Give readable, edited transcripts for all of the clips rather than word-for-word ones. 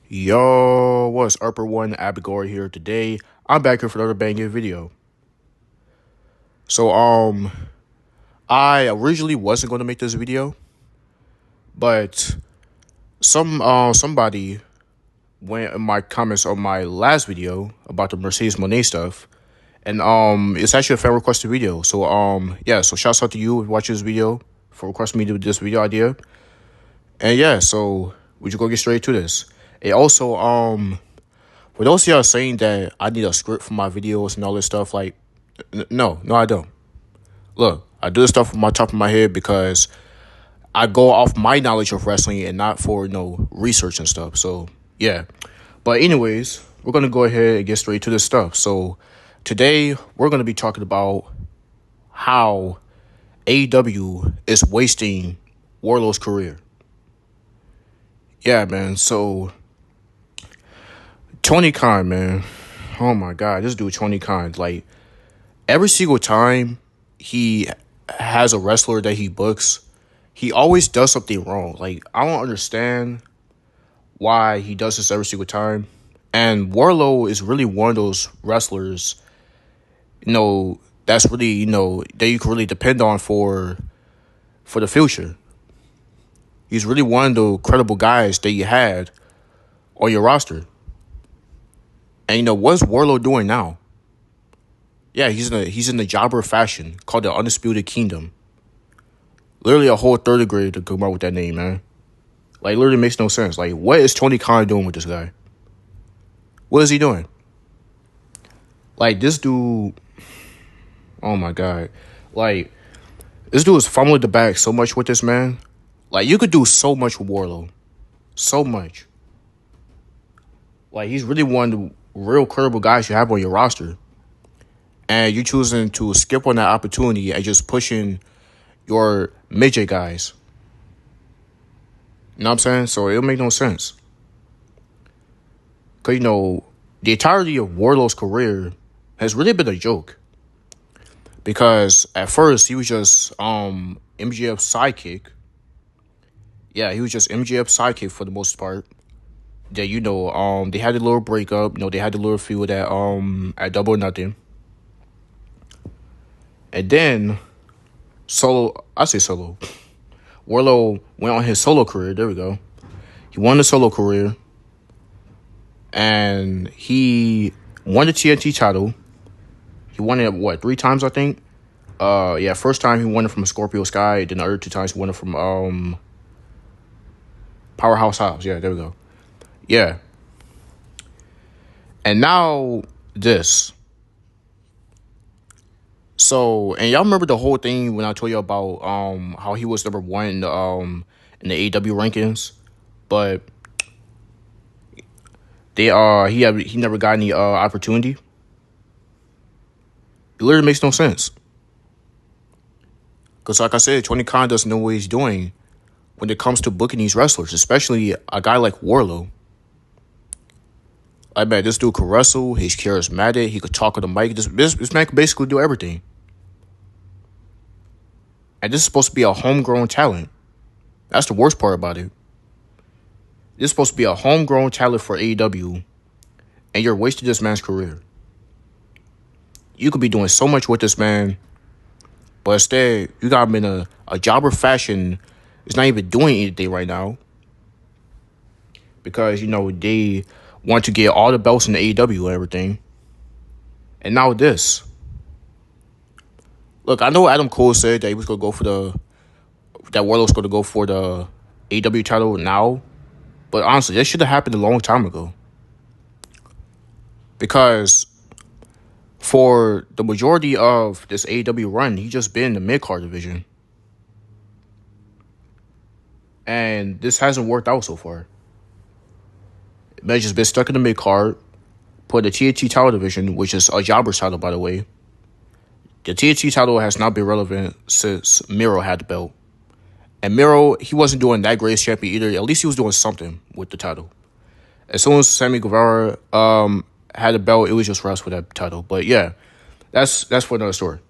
Yo, what's Upper One Abigail here today? I'm back here for another banging video. So I originally wasn't going to make this video, but somebody went in my comments on my last video about the Mercedes Monet stuff, and it's actually a fan requested video. So yeah, so shouts out to you if watching this video for requesting me to do this video idea. And yeah, so we just go get straight to this. And also for those of y'all saying that I need a script for my videos and all this stuff, like, no, I don't. Look, I do this stuff from my top of my head because I go off my knowledge of wrestling and not for, research and stuff. So, yeah. But anyways, we're going to go ahead and get straight to this stuff. So, today, we're going to be talking about how AEW is wasting Wardlow's career. Yeah, man. So, Tony Khan, man. Oh, my God. This dude, Tony Khan. Like, every single time he has a wrestler that he books, he always does something wrong. Like, I don't understand why he does this every single time. And Wardlow is really one of those wrestlers, that's really, that you can really depend on for the future. He's really one of the credible guys that you had on your roster. And, what's Wardlow doing now? Yeah, he's in the jobber fashion called the Undisputed Kingdom. Literally a whole third grade to come up with that name, man. Like, literally makes no sense. Like, what is Tony Khan doing with this guy? What is he doing? Like, this dude, oh my God. Like, this dude is fumbling the bag so much with this man. Like, you could do so much with Wardlow. So much. Like, he's really one of the real credible guys you have on your roster. And you're choosing to skip on that opportunity and just pushing your midget guys. You know what I'm saying? So it'll make no sense. Because, the entirety of Wardlow's career has really been a joke. Because at first, he was just MJF's sidekick. Yeah, he was just MJF's sidekick for the most part. That, they had a little breakup. They had a little feud at Double or Nothing. And then, Solo, Wardlow went on his solo career. There we go. He won the solo career. And he won the TNT title. He won it, 3 times, I think? Yeah, first time he won it from Scorpio Sky. Then the other 2 times he won it from Powerhouse House. Yeah, there we go. Yeah. And now this. So, and y'all remember the whole thing when I told you about how he was number 1 in the AEW rankings, but he never got any opportunity. It literally makes no sense. Because like I said, Tony Khan doesn't know what he's doing when it comes to booking these wrestlers, especially a guy like Wardlow. I bet this dude could wrestle. He's charismatic. He could talk on the mic. This man could basically do everything. And this is supposed to be a homegrown talent. That's the worst part about it. This is supposed to be a homegrown talent for AEW, and you're wasting this man's career. You could be doing so much with this man, but instead, you got him in a jobber fashion. It's not even doing anything right now. Because, they want to get all the belts in the AEW and everything. And now this. Look, I know Adam Cole said that he was going to go for that Wardlow's going to go for the AEW title now. But honestly, that should have happened a long time ago. Because for the majority of this AEW run, he just been in the mid-card division. And this hasn't worked out so far. Man's just been stuck in the mid-card, put the TNT title division, which is a jobber's title, by the way. The TNT title has not been relevant since Miro had the belt. And Miro, he wasn't doing that great as champion either. At least he was doing something with the title. As soon as Sammy Guevara had the belt, it was just Russ with that title. But yeah, that's for another story.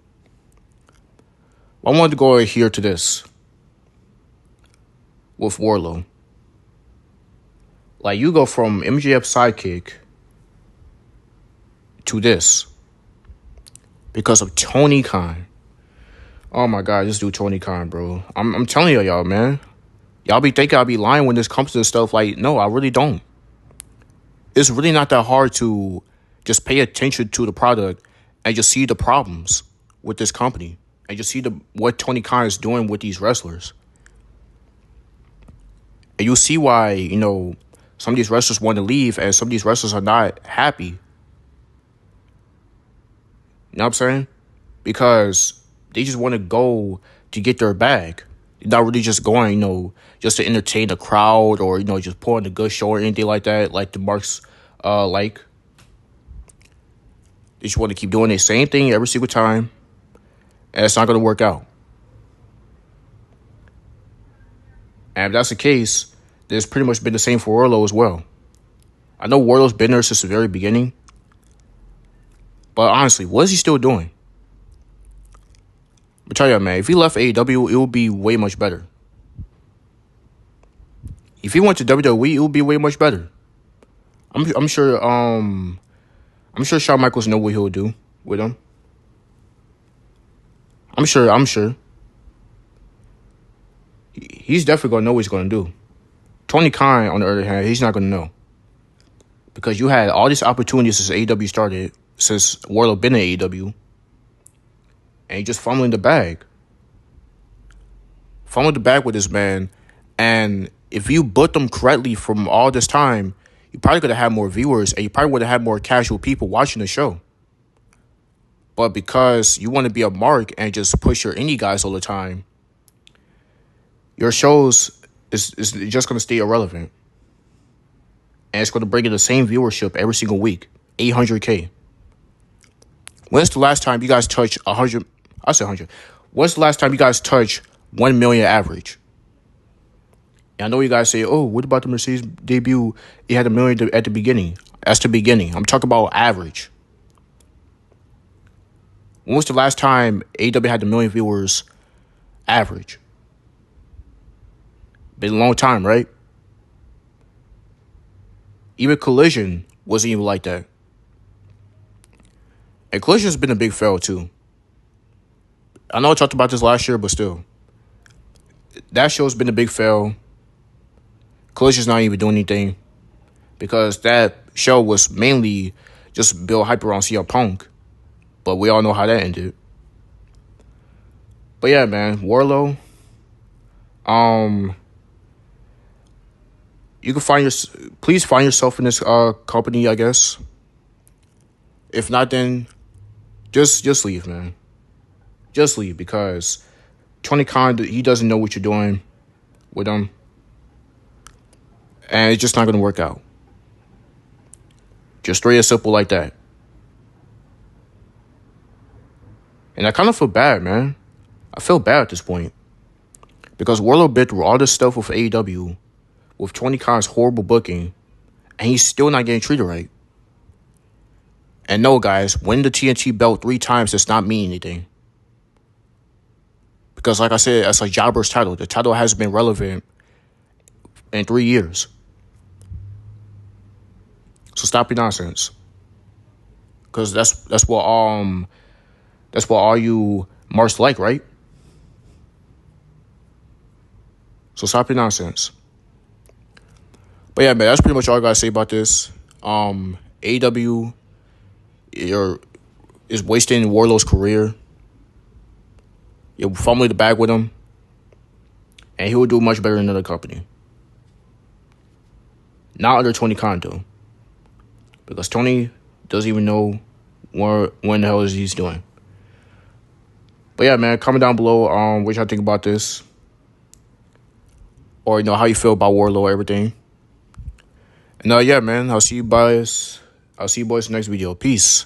I wanted to go here to this with Wardlow. Like, you go from MJF sidekick to this because of Tony Khan. Oh my God, this dude Tony Khan, bro. I'm telling y'all, man. Y'all be thinking I be lying when this comes to this stuff. Like, no, I really don't. It's really not that hard to just pay attention to the product and just see the problems with this company and just see what Tony Khan is doing with these wrestlers. And you'll see why, some of these wrestlers want to leave and some of these wrestlers are not happy. You know what I'm saying? Because they just want to go to get their bag. They're not really just going, just to entertain the crowd or, just put on a good show or anything like that, like the Marks like. They just want to keep doing the same thing every single time, and it's not going to work out. And if that's the case, then it's pretty much been the same for Wardlow as well. I know Wardlow's been there since the very beginning, but honestly, what is he still doing? But tell you, man, if he left AEW, it would be way much better. If he went to WWE, it would be way much better. I'm sure Shawn Michaels know what he'll do with him. I'm sure. He's definitely gonna know what he's gonna do. Tony Khan, on the other hand, he's not gonna know. Because you had all these opportunities since AEW started, since Wardlow been in AEW. And he just fumbling the bag. Fumbling the bag with this man. And if you booked them correctly from all this time, you probably could have had more viewers and you probably would have had more casual people watching the show. But because you want to be a mark and just push your indie guys all the time, your shows is just going to stay irrelevant. And it's going to bring in the same viewership every single week. 800K. When's the last time you guys touched 100? I said 100. When's the last time you guys touched 1 million average? And I know you guys say, oh, what about the Mercedes debut? It had 1 million at the beginning. That's the beginning. I'm talking about average. When was the last time AEW had 1 million viewers average? Been a long time, right? Even Collision wasn't even like that. And Collision's been a big fail, too. I know I talked about this last year, but still. That show's been a big fail. Collision's not even doing anything. Because that show was mainly just build hype around CM Punk. But we all know how that ended. But yeah, man, Wardlow. You can please find yourself in this company, I guess. If not, then just leave, man. Just leave, because Tony Khan, he doesn't know what you're doing with him. And it's just not going to work out. Just straight and simple like that. And I kind of feel bad, man. I feel bad at this point. Because Wardlow been through all this stuff with AEW, with Tony Khan's horrible booking, and he's still not getting treated right. And no, guys, winning the TNT belt 3 times does not mean anything. Because like I said, that's like Jobber's title. The title hasn't been relevant in 3 years. So stop your nonsense. Because that's what all you marks like, right? So stop your nonsense. But yeah, man, that's pretty much all I gotta say about this. AEW is wasting Wardlow's career. You'll fumble the bag with him, and he will do much better in another company. Not under Tony Khan, though. Because Tony doesn't even know when the hell is he's doing. But yeah, man, comment down below what y'all think about this. Or, how you feel about Wardlow or everything. And yeah, man, I'll see you boys in the next video. Peace.